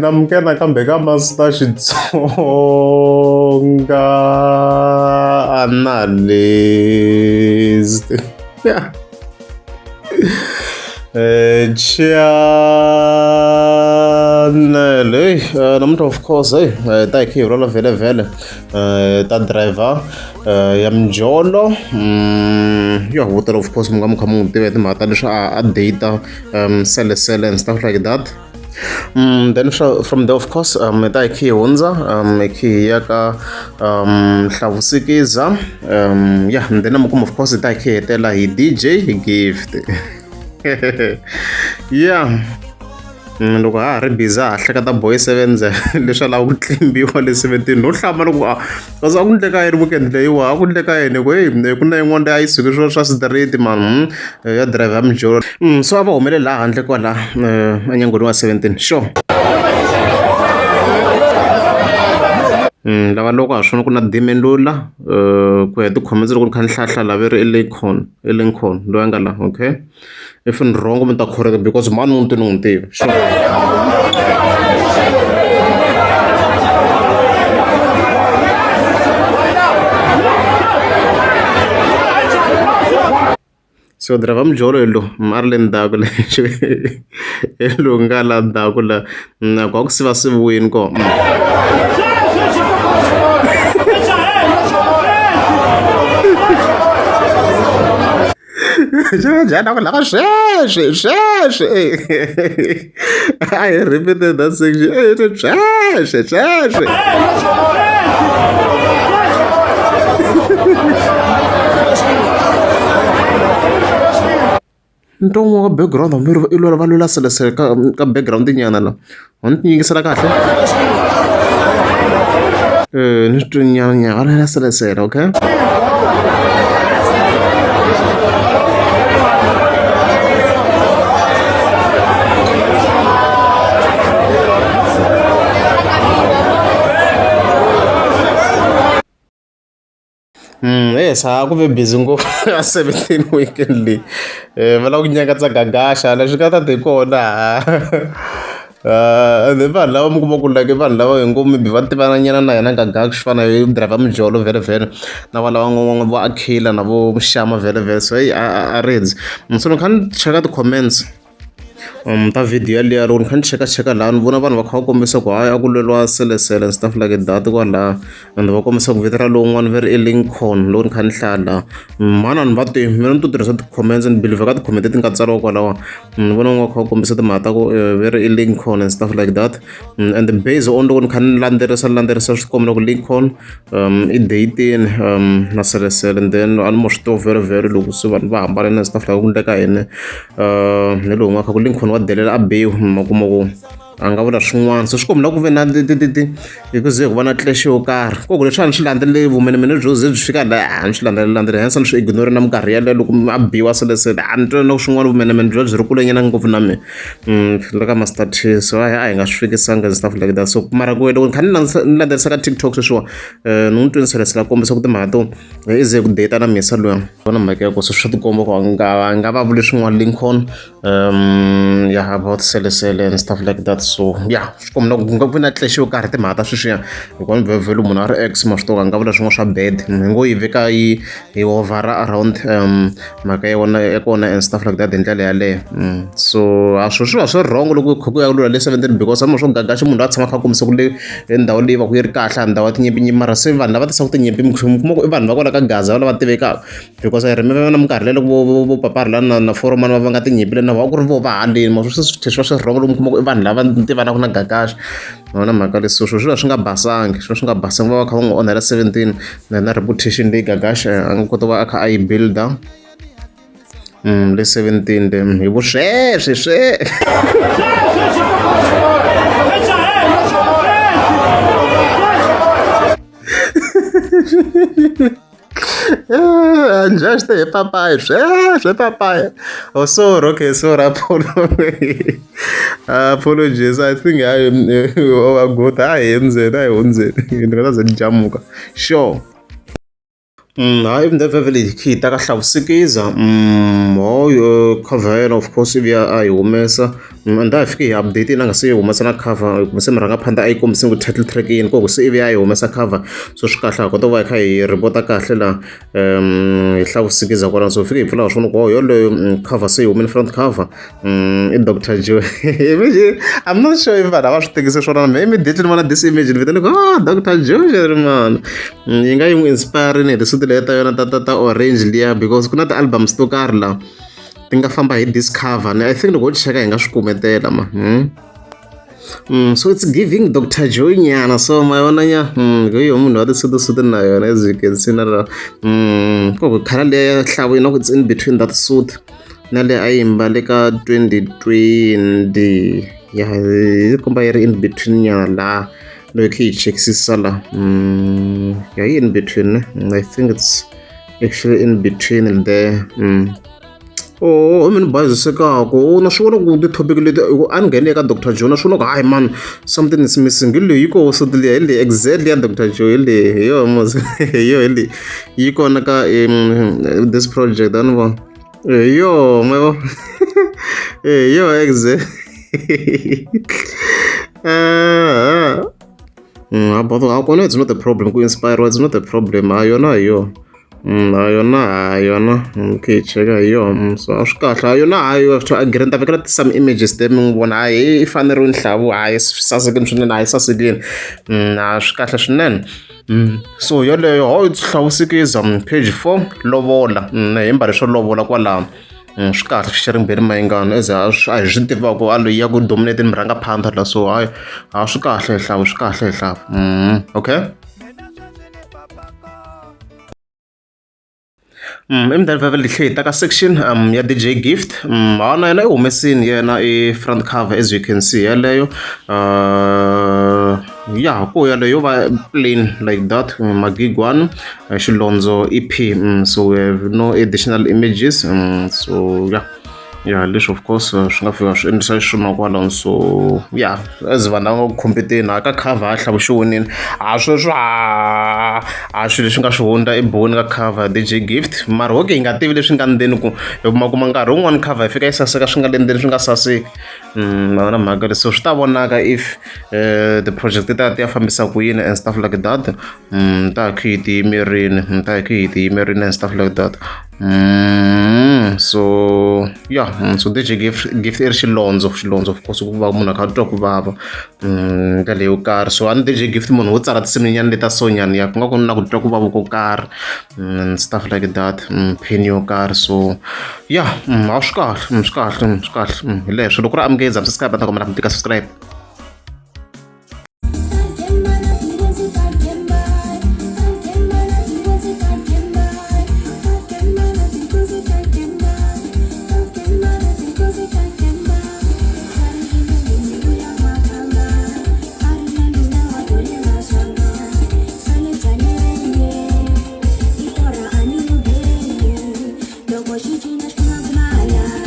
namkena kambe ka Master Xitsonga analyst. Yeah. Channel namuntlha of course ta hi kha hi vula vhele ta driver ya Mjolo yo vutela of course mi nga mi kha mi n'wi tiva hi timhaka ta leswi a data sele and stuff like that. Then from there of course ta hi kha hi hundza hi kha hi ya ka Hlavusikiza yeah, and then amikuma of course ta hi kha hi hetela hi DJ Gift. Yeah, loko ha ri busy a hleketa boy 7 leswi lava ku tlimbiwa le 17 no hlama loko kasi a ku ndleka yini weekend leyiwa a ku ndleka yini ku ku na yin'wana leyi a yi suki swa straight man ya driver ya Mjolo so a va humelela laha handle kwala enyangweni wa 17 sure. Lava loko a swona ku na Dimendula ku ya ti-comments loko ni kha ni hlahla lava ri Lincoln loyi a nga la okay, if ni wrong mi ta correct because mani n'wi n'wi tivi sure. So driver Mjolo elo mari le ndzhaku leswi elo nga la ndzhaku la ku a ku siva siviwini ko njana ku lava sweswi I repeated that section sweswi ntongo ka background i lora va lula selesele ka background nyana la a ni yingisela kahle ni twi nyana va lula selesele okay. Yes, ha ku ve busy ngopfu ya 17 weekend leyi va lava ku nyangatsa gagasha leswi nga ta ti kona ende vanhu lava mi kuma ku like vanhu lava hi ngo maybe va tivana nyana na yena gagasha swi fana hi driver Mjolo vhele na va lava n'wan'wana vo Akhila na vo Shama vhele so hey a ridzi so ni kha ni cheka ti-comments ta video yaliya loko ni kha ni cheka laha ni vona vanhu va kha va kombisa ku hayi a ku lweliwa selesele and stuff like that kwalaha and va kombisa ku vito ra lowun'wana va ri Lincoln loko ni kha ni hlaya laha mhana ni va tivi mina ni to tirhisa ti-comments ni believe ka ti-comment ti nga tsariwa kwalawa ni vona n'wana kha va kombisa timhaka ta ku va ri Lincoln and stuff like that and the base on loko ni kha ni landzelerisa swi kombela ku Lincoln i dating na selesele and then a ni mo swi tiva very loko se vanhu va hambana na stuff like ku ndleka yini ni lowu nga kha ku Lincoln wa delela a bewu makuma ku a nga vula swin'wana so swi kombela ku ve na hi ku ze ku va na clash yo karhi koku leswi a ni swi landzeleli vumenemene byo ze byi fika laha a ni swi landzelela hensa ni swi ignore na minkarhi yaleyo loko a biwa selesele a ni twa na swin'wana vumenemene byo byi ri kulenyana ngopfu na mina le ka Master T so a hi nga swi fikisanga and stuff like that so mara ku loko ni kha ni landzelerisa ka TikTok sweswiwa ni n'wi twiselesela kombisa ku timhaka to i ze ku data na misa luya vona mhaka ya ku swi tikomba ku a nga va vuli swin'wana Lincoln yeah about selesele and stuff like that so yeah swi kombela ku nga vi na clash yo karhi timhaka ta sweswiya hikuva ni vhele munhu a ri ex ma swi tiva a nga vula swin'wana swa bad hi ngo yi veka yi overa around mhaka ya wona ya kona and stuff like that hi ndlela yaleyo so a swo swi va swi wrong loko ku ya lula le 17 because ama swo gagasha munhu a tshama kha kombisa ku le ndhawu leyi va ku yi ri kahle ndhawu ya tinyimpi mara se vanhu lava tisaka tinyimpi mi kuma ku i vanhu va kwala ka Gaza lava tivekaka because I remember na minkarhi leyi loko vo paparila na forum va nga tinyimpi le na va ku ri vo va haleni ma swi swi swi wrong loko mi kuma ku i vanhu lava tivanaka na gagasha na mhaka leswi swi nga basangi swi nga basangi va kha va n'wi onhela 17 na reputation leyi gagasha a nga kota va a kha a yi builda le 17 hi vuxeswi just a papaya swe papaya oh sorry okay sorry apologies I think I go ta hundzeni ni nga ta ze ni jamuka sure Hayi vele khita kahle awusikiza cover yena of course ivi a yi humesa and a hi fike hi update na nga se yi humesa na cover se mi rhanga phanda a yi kombisi ku title track yini koko se ivi a yi humesa cover so swi kahle ha kota ku va hi kha hi report-a kahle laha hi hlaya vusikiza kwalano so fike hi pfula hi swona ku yoleyo cover se yi humile front cover i Dr Joe I'm not sure if vanhu a va swi tekise swona immediately ni vona this image ni vita ni ku Dr Joe man yi nga yi n'wi inspire-rini hi tisudi leyi ta yona ta orange liya because ku na ti-albums to karhi laha ti nga famba hi discover I think loko u cheka hi nga swi kumetela ma so it's giving Dr Joe nyana so ma yona nya hi yo munhu wa tisudisudi na yona as you can see na la koko khala leya ya hlavu you know it's in between that suit na leyi a yi mbale ka 2020 ya yi komba yi ri in between nyana laha loyi kha yi chekisisa la ya yi in between I think it's actually in between there mi ni bazisekako na swi vona ku ti-topic leti a ni nghene eka Dr Joe na swi vona ku hayi man something is missing hi leyi yi koho soti leyi hi leyi exactly ya Dr Joe hi leyi hi yo mos hi yo hi leyi yi kona ka this project a ni vona hi yo ma vo hi yo exact but hakona it's not a problem ku inspire it's not a problem yona hi yo yona okay cheka hi yo so a swi kahle yona hayi you have to agree ni ta vekela some images there mi n'wi vona hayi i fanerile nhlavu hayi swi sasekile swinene hayi sasekile swi kahle swinene so yoleyo ho swi hlawusikiza page 4 lovola hi mbale swo lovola kwalaho swi kahle featuring Benny Mayengani as a hi swi tivaka a loyi ya ku dominate ni rhanga phanda la so hayi swi kahle hlavu swi kahle hlavu okay imidlalo lihle taka section ya DJ Gift hana yena i humesini yena i front cover as you can see yaleyo ya ko yaleyo va plain like that magigwan xilondzo EP so we have no additional images so yeah leswi of course swi nga fika swi endlisa xiswona kwalaho so yeah as vanhu lava nga ku competeni aka cover a hlavu xi vonini sweswo swilo leswi nga swi hundza eboni ka cover DJ Gift mara okay hi nga tivi leswi nga ndzeni ku hi kuma kuma nkarhi wun'wani cover hi fika yi saseka swi nga le ndzeni swi nga saseki na mhaka leyi so swi ta vonaka if the project ti ya fambisa ku yini and stuff like that ta hi kha hi ti yimerini and stuff like that so yeah so DJ Gift i ri xilondzo of course ku va munhu a kha twa ku vava ka leyo karhi so a ni DJ Gift munhu wo tsala tinsimunyana leta so nyana ya ku nga ku na ku twa ku vava ko karhi and stuff like that pain yo karhi so yeah swi kahle hi leswo loko ri amukeza subscribe ta kombela ku tika subscribe Depois de dias que nas malhas